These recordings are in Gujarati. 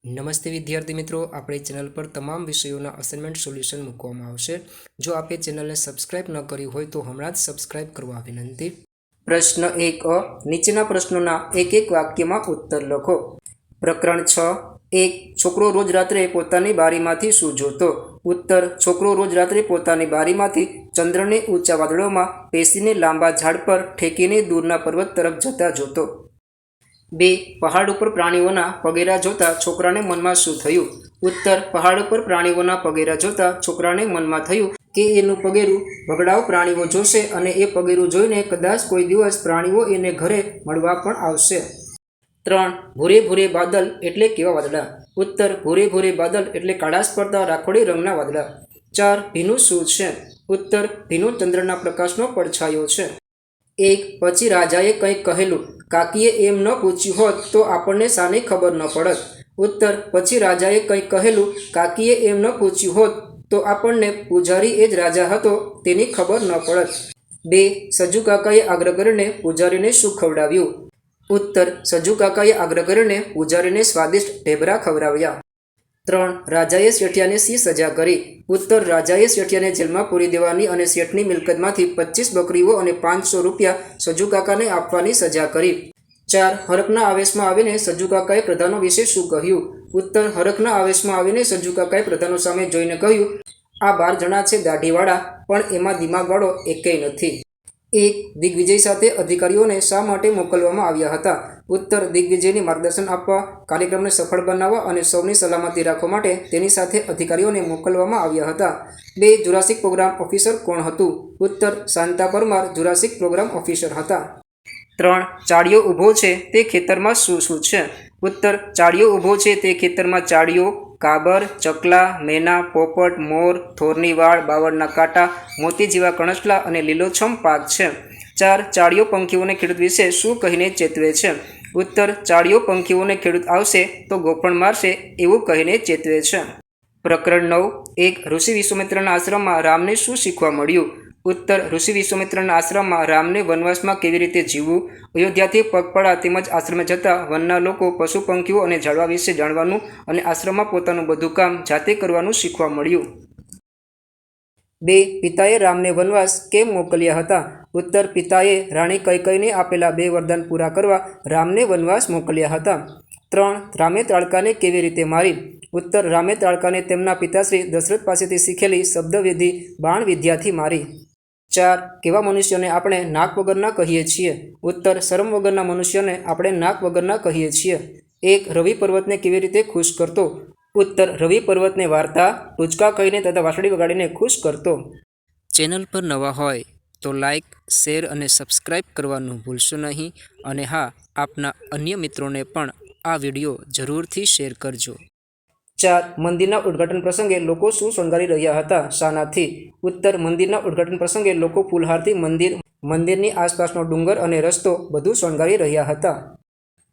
નમસ્તે વિદ્યાર્થી મિત્રો, આપણી ચેનલ પર તમામ વિષયોના અસાઇનમેન્ટ સોલ્યુશન મૂકવામાં આવશે. જો આપે ચેનલને સબસ્ક્રાઇબ ન કરી હોય તો હમણાં જ સબસ્ક્રાઇબ કરવા વિનંતી. પ્રશ્ન 1 નીચેના પ્રશ્નોના એક એક વાક્યમાં ઉત્તર લખો. પ્રકરણ 6 1. છોકરો રોજ રાત્રે પોતાની બારીમાંથી શું જોતો? ઉત્તર: છોકરો રોજ રાત્રે પોતાની બારીમાંથી ચંદ્રને ઊંચા વાદળોમાં પેસીને લાંબા ઝાડ પર ઠેકીને દૂરના પર્વત તરફ જતા જોતો. 2. પહાડ ઉપર પ્રાણીઓના પગેરા જોતા છોકરાને મનમાં શું થયું? ઉત્તર: પહાડ ઉપર પ્રાણીઓના પગેરા જોતા છોકરાને મનમાં થયું કે એનું પગેરું ભગડાઉ પ્રાણીઓ જોશે અને એ પગેરું જોઈને કદાચ કોઈ દિવસ પ્રાણીઓ એને ઘરે મળવા પણ આવશે. 3. ભૂરે ભૂરે બાદલ એટલે કેવા વાદળા? ઉત્તર: ભૂરે ભૂરે બાદલ એટલે કાળાશ પડતા રાખોડી રંગના વાદળા. 4. ભીનું શું છે? ઉત્તર: ભીનું ચંદ્રના પ્રકાશનો પડછાયો છે. 1. પછી રાજાએ કંઈક કહેલું. કાકીએ એમ ન પૂછ્યું હોત તો આપણને શાની ખબર ન પડત? ઉત્તર: પછી રાજાએ કંઈક કહેલું. કાકીએ એમ ન પૂછ્યું હોત તો આપણને પૂજારી એ જ રાજા હતો તેની ખબર ન પડત. 2. સજુ કાકાએ આગ્રહ કરીને પૂજારીને શું ખવડાવ્યું? ઉત્તર: સજુ કાકાએ આગ્રહ કરીને પૂજારીને સ્વાદિષ્ટ ઢેબરા ખવડાવ્યા. 3. રાજાએ શેઠિયાને શી સજા કરી? ઉત્તર: રાજાએ શેઠિયાને જેલમાં પૂરી દેવાની અને શેઠની મિલકતમાંથી 25 બકરીઓ અને 500 રૂપિયા સજુ કાકાને આપવાની સજા કરી. 4. હરખના આવેશમાં આવીને સજુ કાકાએ પ્રધાનો વિશે શું કહ્યું? ઉત્તર: હરખના આવેશમાં આવીને સજુ કાકાએ પ્રધાનો સામે જોઈને કહ્યું, આ 12 જણા છે દાઢીવાળા, પણ એમાં દિમાગવાળો એકેય નથી. 1. દિગ્વિજય સાથે અધિકારીઓને શા માટે મોકલવામાં આવ્યા હતા? ઉત્તર: દિગ્વિજયને માર્ગદર્શન આપવા, કાર્યક્રમને સફળ બનાવવા અને સૌની સલામતી રાખવા માટે તેની સાથે અધિકારીઓને મોકલવામાં આવ્યા હતા. 2. જુરાસિક પ્રોગ્રામ ઓફિસર કોણ હતું? ઉત્તર: શાંતા પરમાર જુરાસિક પ્રોગ્રામ ઓફિસર હતા. 3. ચાળિયો ઊભો છે તે ખેતરમાં શું શું છે? ઉત્તર: ચાળિયો ઊભો છે તે ખેતરમાં ચાળિયો, કાબર, ચકલા, મેના, પોપટ, મોર, થોરની વાળ, બાવળના કાંટા, મોતી જેવા કણછલા અને લીલોછમ પાક છે. 4. ચાળિયો પંખીઓને ખેડૂત વિશે શું કહીને ચેતવે છે? ઉત્તર: ચાળિયો પંખીઓને ખેડૂત આવશે તો ગોફણ મારશે એવું કહીને ચેતવે છે. પ્રકરણ 9 1. ઋષિ વિશ્વામિત્રના આશ્રમમાં રામને શું શીખવા મળ્યું? ઉત્તર: ઋષિ વિશ્વામિત્રના આશ્રમમાં રામને વનવાસમાં કેવી રીતે જીવવું, અયોધ્યાથી પગપાળા તેમજ આશ્રમે જતા વનના લોકો, પશુ પંખીઓ અને ઝાડવા વિશે જાણવાનું અને આશ્રમમાં પોતાનું બધું કામ જાતે કરવાનું શીખવા મળ્યું. 2. પિતાએ રામને વનવાસ કેમ મોકલ્યા હતા? ઉત્તર: પિતાએ રાણી કૈકેયીને આપેલા 2 વરદાન પૂરા કરવા રામને વનવાસ મોકલ્યા હતા. 3. રામે તાડકાને કેવી રીતે મારી? ઉત્તર: રામે તાડકાને તેમના પિતાશ્રી દશરથ પાસેથી શીખેલી શબ્દવિધિ બાણ વિદ્યાથી મારી. 4. કેવા મનુષ્યને આપણે નાક વગરના કહીએ છીએ? ઉત્તર: શરમ વગરના મનુષ્યને આપણે નાક વગરના કહીએ છીએ. 1. રવિ પર્વતને કેવી રીતે ખુશ કરતો? ઉત્તર: રવિ પર્વતને વાર્તા, ટૂચકા કહીને તથા વાંસળી વગાડીને ખુશ કરતો. ચેનલ પર નવા હોય તો લાઇક, શેર અને સબસ્ક્રાઇબ કરવાનું ભૂલશો નહીં અને હા, આપના અન્ય મિત્રોને પણ આ વિડીયો જરૂરથી શેર કરજો. 4. મંદિરના ઉદ્ઘાટન પ્રસંગે લોકો શું શણગારી રહ્યા હતા? શાનાથી? ઉત્તર: મંદિરના ઉદ્ઘાટન પ્રસંગે લોકો ફૂલહારથી મંદિરની આસપાસનો ડુંગર અને રસ્તો બધું શણગારી રહ્યા હતા.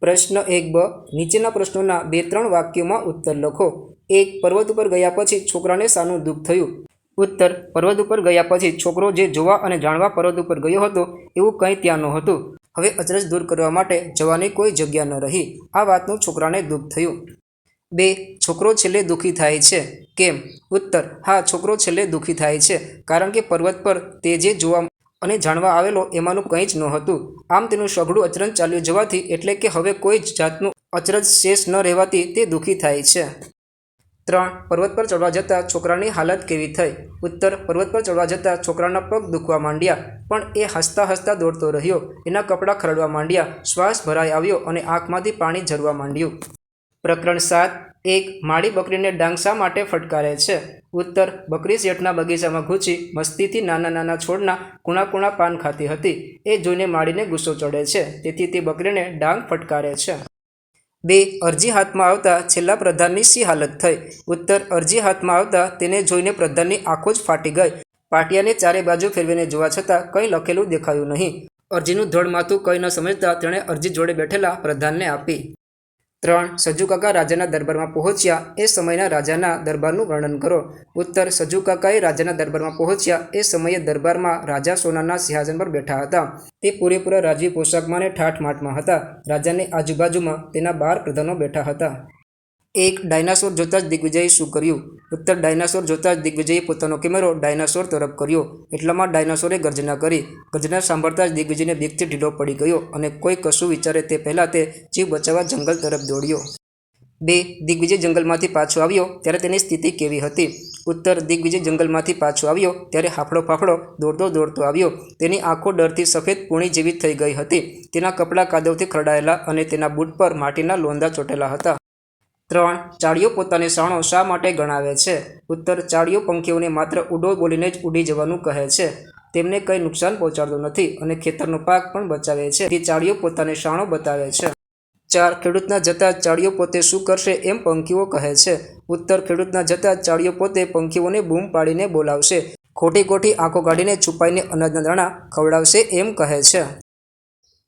પ્રશ્ન 1b નીચેના પ્રશ્નોના 2-3 વાક્યોમાં ઉત્તર લખો. 1. પર્વત ઉપર ગયા પછી છોકરાને શાનું દુઃખ થયું? ઉત્તર: પર્વત ઉપર ગયા પછી છોકરો જે જોવા અને જાણવા પર્વત ઉપર ગયો હતો એવું કંઈ ત્યાં નહોતું. હવે અચરજ દૂર કરવા માટે જવાની કોઈ જગ્યા ન રહી. આ વાતનું છોકરાને દુઃખ થયું. 2. છોકરો છેલ્લે દુઃખી થાય છે. કેમ? ઉત્તર: હા, છોકરો છેલ્લે દુઃખી થાય છે કારણ કે પર્વત પર તે જે જોવા અને જાણવા આવેલો એમાંનું કંઈ જ નહોતું. આમ તેનું સઘળું અચરજ ચાલ્યું જવાથી એટલે કે હવે કોઈ જ જાતનું અચરજ શેષ ન રહેવાથી તે દુઃખી થાય છે. 3. પર્વત પર ચડવા જતાં છોકરાની હાલત કેવી થઈ? ઉત્તર: પર્વત પર ચડવા જતાં છોકરાના પગ દુખવા માંડ્યા, પણ એ હસતા હસતા દોડતો રહ્યો. એના કપડાં ખરડવા માંડ્યા, શ્વાસ ભરાઈ આવ્યો અને આંખમાંથી પાણી ઝરવા માંડ્યું. પ્રકરણ 7 1. માળી બકરીને ડાંગ શા માટે ફટકારે છે? ઉત્તર: બકરી શેઠના બગીચામાં ઘૂસી મસ્તીથી નાના નાના છોડના કૂણા કૂણા પાન ખાતી હતી. એ જોઈને માળીને ગુસ્સો ચડે છે, તેથી તે બકરીને ડાંગ ફટકારે છે. 2. અરજી હાથમાં આવતા છેલ્લા પ્રધાનની શી હાલત થઈ? ઉત્તર: અરજી હાથમાં આવતા તેને જોઈને પ્રધાનની આંખો જ ફાટી ગઈ. પાટિયાને ચારે બાજુ ફેરવીને જોવા છતાં કંઈ લખેલું દેખાયું નહીં. અરજીનું ધડ માથું કંઈ ન સમજતા તેણે અરજી જોડે બેઠેલા પ્રધાનને આપી. 3. સજુ કાકા રાજાના દરબારમાં પહોંચ્યા એ સમયના રાજાના દરબારનું વર્ણન કરો. ઉત્તર: સજુ કાકાએ રાજાના દરબારમાં પહોંચ્યા એ સમયે દરબારમાં રાજા સોનાના સિંહાસન પર બેઠા હતા. તે પૂરેપૂરા રાજવી પોશાકમાં અને ઠાઠમાઠમાં હતા. રાજાની આજુબાજુમાં તેના 12 પ્રધાનો બેઠા હતા. એક ડાયનાસોર જોતાં જ દિગ્વિજયે શું કર્યું? ઉત્તર ડાયનાસોર જોતાં જ દિગ્વિજયે પોતાનો કેમેરો ડાયનાસોર તરફ કર્યો. એટલામાં ડાયનાસોરે ગર્જના કરી. ગર્જના સાંભળતા જ દિગ્વિજયને બીકથી ઢીલો પડી ગયો અને કોઈ કશું વિચારે તે પહેલાં તે જીવ બચાવવા જંગલ તરફ દોડ્યો. 2. દિગ્વિજય જંગલમાંથી પાછો આવ્યો ત્યારે તેની સ્થિતિ કેવી હતી? ઉત્તર દિગ્વિજય જંગલમાંથી પાછો આવ્યો ત્યારે હાફળો ફાફડો દોડતો આવ્યો. તેની આંખો ડરથી સફેદ પૂણી જેવી થઈ ગઈ હતી. તેના કપડાં કાદવથી ખરડાયેલા અને તેના બૂટ પર માટીના લોંદા ચોટેલા હતા. 3. ચાળીઓ પોતાને શાણો શા માટે ગણાવે છે? ઉત્તર ચાળીઓ પંખીઓને માત્ર ઉડો બોલીને જ ઉડી જવાનું કહે છે. તેમને કંઈ નુકસાન પહોંચાડતો નથી અને ખેતરનો પાક પણ બચાવે છે. તેથી ચાળીઓ પોતાને શાણો બતાવે છે. 4. ખેડૂતના જતા ચાળીઓ પોતે શું કરશે એમ પંખીઓ કહે છે? ઉત્તર ખેડૂતના જતા ચાળીઓ પોતે પંખીઓને બૂમ પાડીને બોલાવશે. ખોટી આંખો કાઢીને છુપાઈને અનાજના દાણા ખવડાવશે એમ કહે છે.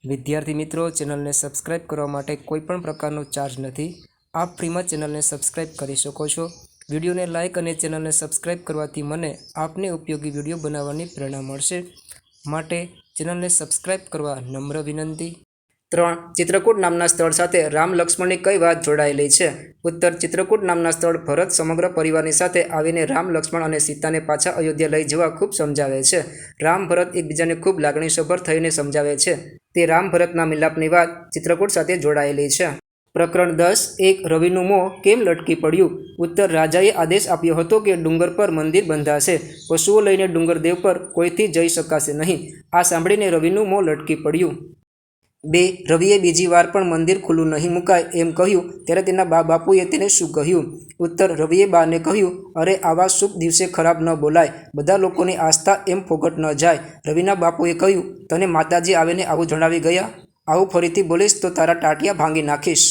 વિદ્યાર્થી મિત્રો, ચેનલને સબસ્ક્રાઇબ કરવા માટે કોઈ પણ પ્રકારનો ચાર્જ નથી. આપ ફ્રીમાં ચેનલને સબસ્ક્રાઇબ કરી શકો છો. વિડીયોને લાઇક અને ચેનલને સબસ્ક્રાઇબ કરવાથી મને આપને ઉપયોગી વિડીયો બનાવવાની પ્રેરણા મળશે. માટે ચેનલને સબસ્ક્રાઇબ કરવા નમ્ર વિનંતી. 3. ચિત્રકૂટ નામના સ્થળ સાથે રામ લક્ષ્મણની કઈ વાત જોડાયેલી છે? ઉત્તર ચિત્રકૂટ નામના સ્થળ ભરત સમગ્ર પરિવારની સાથે આવીને રામ લક્ષ્મણ અને સીતાને પાછા અયોધ્યા લઈ જવા ખૂબ સમજાવે છે. રામ ભરત એકબીજાને ખૂબ લાગણીસભર થઈને સમજાવે છે. તે રામ ભરતના મિલાપની વાત ચિત્રકૂટ સાથે જોડાયેલી છે. પ્રકરણ 10. 1. રવિનું મોં કેમ લટકી પડ્યું? ઉત્તર રાજાએ આદેશ આપ્યો હતો કે ડુંગર પર મંદિર બંધાશે. પશુઓ લઈને ડુંગરદેવ પર કોઈથી જઈ શકાશે નહીં. આ સાંભળીને રવિનું મોં લટકી પડ્યું. 2. રવિએ બીજી વાર પણ મંદિર ખુલ્લું નહીં મુકાય એમ કહ્યું ત્યારે તેના બાપુએ તેને શું કહ્યું? ઉત્તર રવિએ બાને કહ્યું, અરે આવા શુભ દિવસે ખરાબ ન બોલાય. બધા લોકોની આસ્થા એમ ફોગટ ન જાય. રવિના બાપુએ કહ્યું, તને માતાજી આવીને આવું જણાવી ગયા? આવું ફરીથી બોલીશ તો તારા ટાટિયા ભાંગી નાખીશ.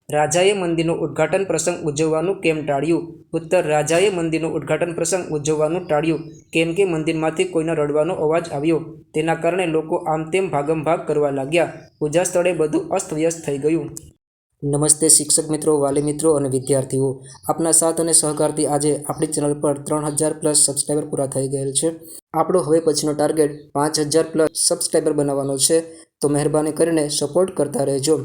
રાજાએ મંદિરનો ઉદ્ઘાટન પ્રસંગ ઉજવવાનું કેમ ટાળ્યું? ઉત્તર રાજાએ મંદિરનો ઉદ્ઘાટન પ્રસંગ ઉજવવાનું ટાળ્યું કેમ કે મંદિરમાંથી કોઈના રડવાનો અવાજ આવ્યો. તેના કારણે લોકો આમ તેમ ભાગમભાગ કરવા લાગ્યા. પૂજા સ્થળે બધું અસ્તવ્યસ્ત થઈ ગયું. નમસ્તે શિક્ષક મિત્રો, વાલી મિત્રો અને વિદ્યાર્થીઓ. આપના સાથ અને સહકારથી આજે આપણી ચેનલ પર 3000+ સબસ્ક્રાઈબર પૂરા થઈ ગયેલ છે. આપણો હવે પછીનો ટાર્ગેટ 5000+ સબસ્ક્રાઈબર બનાવવાનો છે. તો મહેરબાની કરીને સપોર્ટ કરતા રહેજો.